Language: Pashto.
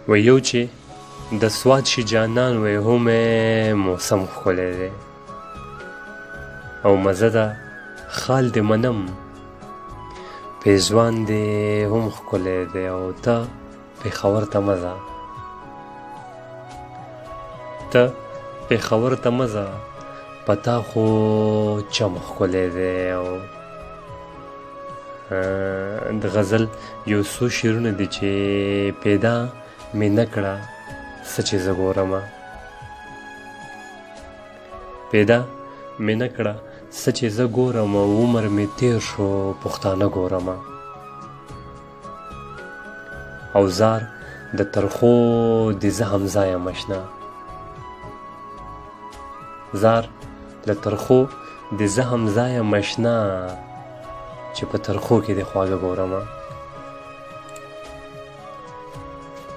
و یو چې د سوات شي جانان وی هم موسم ښکلی دی او مزه ده خال دې منم پیزوان دې هم ښکلی دی او ته پېښور ته مه ځه ته پېښور ته مه ځه په تا خو چم ښکلی دی او د غزل یو څو شعرونه دي چې پیدا مې نه کړه څه چې زه ګورمه پیدا مې نه کړه څه چې زه ګورم او عمر مې تیر شو پښتانه ګورمه او زار د ترخو د زه همزه یم اشنا زار د ترخو د زه همزه یم اشنا چې په ترخو کې د خواږه ګورمه